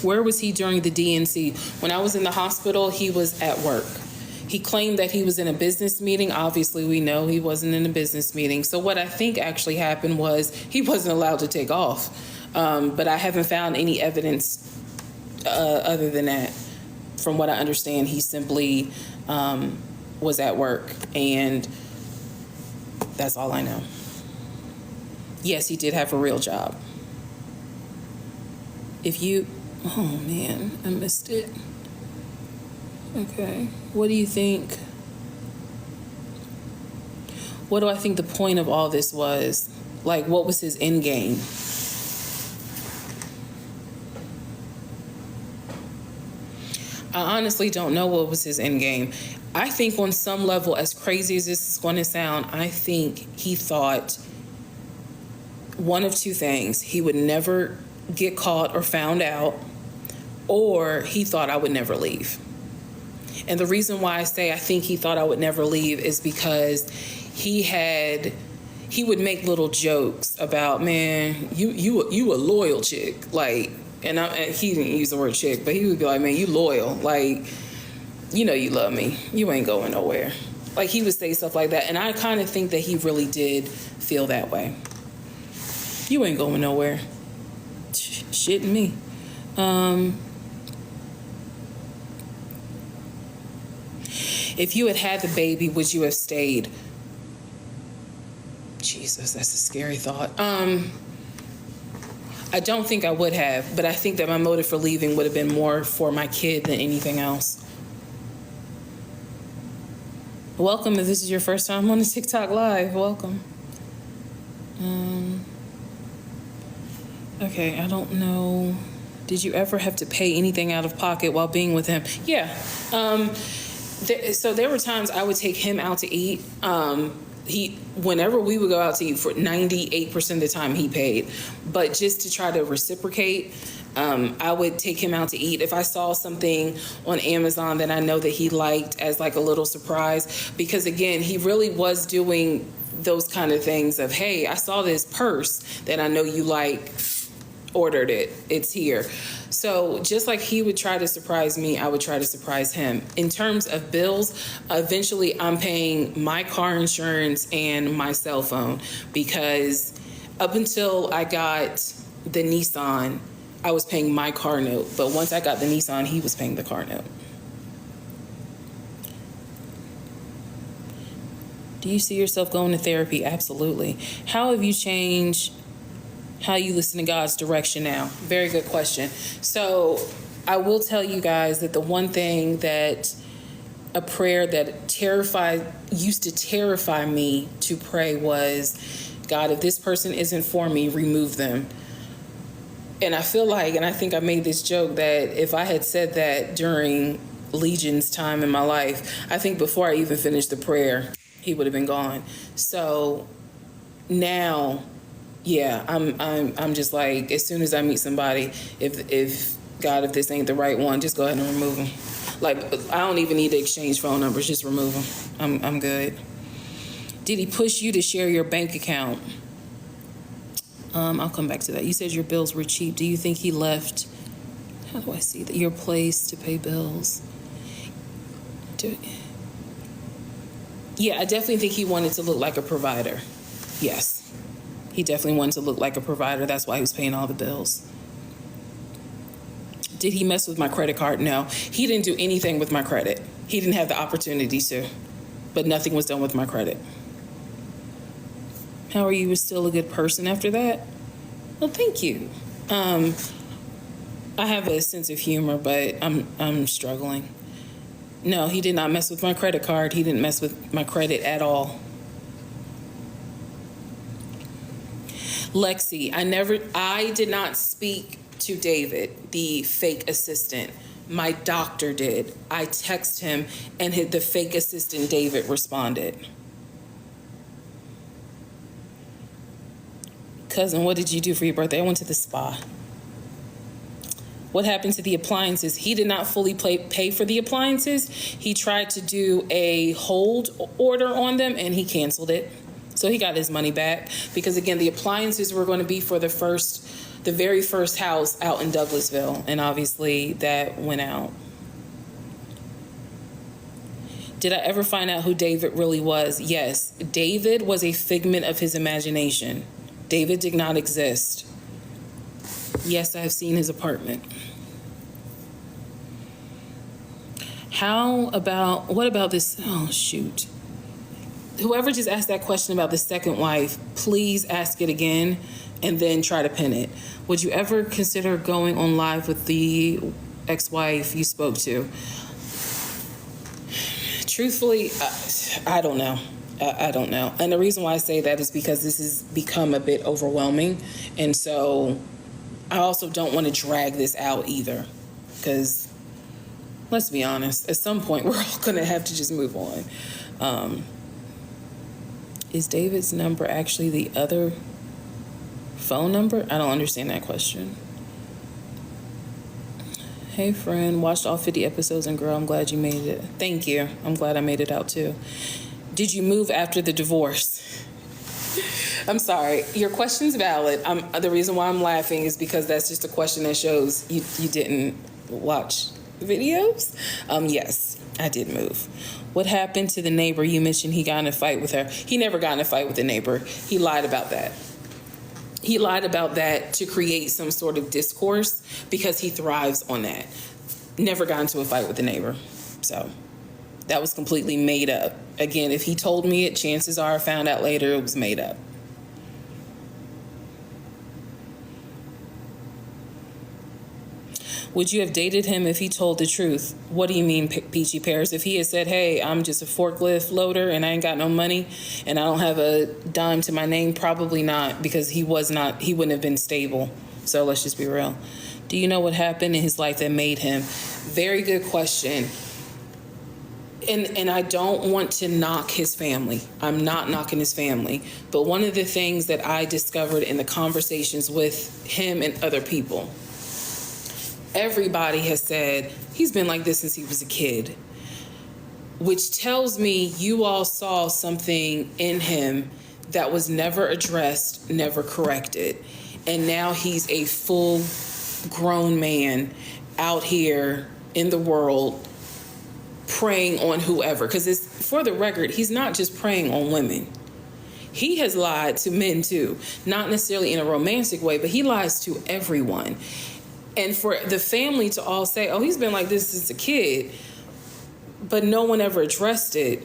Where was he during the DNC? When I was in the hospital, he was at work. He claimed that he was in a business meeting. Obviously, we know he wasn't in a business meeting. So what I think actually happened was he wasn't allowed to take off. But I haven't found any evidence other than that. From what I understand, he simply was at work, and that's all I know. Yes, he did have a real job. Oh man, I missed it. Okay, what do you think? What do I think the point of all this was? Like, what was his end game? I honestly don't know what was his end game. I think on some level, as crazy as this is going to sound, I think he thought one of two things. He would never get caught or found out, or he thought I would never leave. And the reason why I say I think he thought I would never leave is because he would make little jokes about, man, you a loyal chick, like, and he didn't use the word chick, but he would be like, man, you loyal, like, you know you love me, you ain't going nowhere. Like, he would say stuff like that, and I kind of think that he really did feel that way. You ain't going nowhere. Shitting me. If you had the baby, would you have stayed? Jesus, that's a scary thought. I don't think I would have, but I think that my motive for leaving would have been more for my kid than anything else. Welcome, if this is your first time on the TikTok Live, welcome. Okay, I don't know. Did you ever have to pay anything out of pocket while being with him? Yeah. So there were times I would take him out to eat. Whenever we would go out to eat, for 98% of the time he paid. But just to try to reciprocate, I would take him out to eat. If I saw something on Amazon that I know that he liked as like a little surprise, because again, he really was doing those kind of things of, hey, I saw this purse that I know you like, ordered it, it's here. So just like he would try to surprise me, I would try to surprise him. In terms of bills, eventually I'm paying my car insurance and my cell phone, because up until I got the Nissan, I was paying my car note. But once I got the Nissan, he was paying the car note. Do you see yourself going to therapy? Absolutely. How have you changed how you listen to God's direction now? Very good question. So I will tell you guys that the one thing that a prayer that used to terrify me to pray was, God, if this person isn't for me, remove them. And I feel like, and I think I made this joke, that if I had said that during Legion's time in my life, I think before I even finished the prayer, he would have been gone. So now, yeah, I'm just like, as soon as I meet somebody, if this ain't the right one, just go ahead and remove them. Like, I don't even need to exchange phone numbers, just remove them. I'm good. Did he push you to share your bank account? I'll come back to that. You said your bills were cheap. Do you think he left, how do I see that, your place to pay bills? Yeah, I definitely think he wanted to look like a provider. Yes. He definitely wanted to look like a provider. That's why he was paying all the bills. Did he mess with my credit card? No. He didn't do anything with my credit. He didn't have the opportunity to, but nothing was done with my credit. How are you still a good person after that? Well, thank you. I have a sense of humor, but I'm struggling. No, he did not mess with my credit card. He didn't mess with my credit at all. Lexi, I did not speak to David, the fake assistant. My doctor did. I texted him, and the fake assistant, David, responded. Cousin, what did you do for your birthday? I went to the spa. What happened to the appliances? He did not fully pay for the appliances. He tried to do a hold order on them, and he canceled it. So he got his money back, because again, the appliances were going to be for the first the very first house out in Douglasville, and obviously that went out. Did I ever find out who David really was? Yes. David was a figment of his imagination. David did not exist. Yes, I've seen his apartment. What about this? Oh, shoot. Whoever just asked that question about the second wife, please ask it again and then try to pin it. Would you ever consider going on live with the ex-wife you spoke to? Truthfully, I don't know. I don't know. And the reason why I say that is because this has become a bit overwhelming. And so I also don't want to drag this out either. Because let's be honest, at some point we're all going to have to just move on. Is David's number actually the other phone number? I don't understand that question. Hey friend, watched all 50 episodes and girl, I'm glad you made it. Thank you. I'm glad I made it out too. Did you move after the divorce? I'm sorry. Your question's valid. The reason why I'm laughing is because that's just a question that shows you didn't watch videos. Yes, I did move. What happened to the neighbor you mentioned he got in a fight with her? He never got in a fight with the neighbor. He lied about that. He lied about that to create some sort of discourse because he thrives on that. Never got into a fight with the neighbor. So that was completely made up. Again, if he told me it, chances are I found out later it was made up. Would you have dated him if he told the truth? What do you mean, Peachy Pears? If he had said, hey, I'm just a forklift loader and I ain't got no money and I don't have a dime to my name, probably not, because he wouldn't have been stable. So let's just be real. Do you know what happened in his life that made him? Very good question. And I don't want to knock his family. I'm not knocking his family. But one of the things that I discovered in the conversations with him and other people, everybody has said he's been like this since he was a kid, which tells me you all saw something in him that was never addressed, never corrected. And now he's a full grown man out here in the world preying on whoever. Because for the record, he's not just preying on women. He has lied to men too, not necessarily in a romantic way, but he lies to everyone. And for the family to all say, oh, he's been like this since a kid, but no one ever addressed it,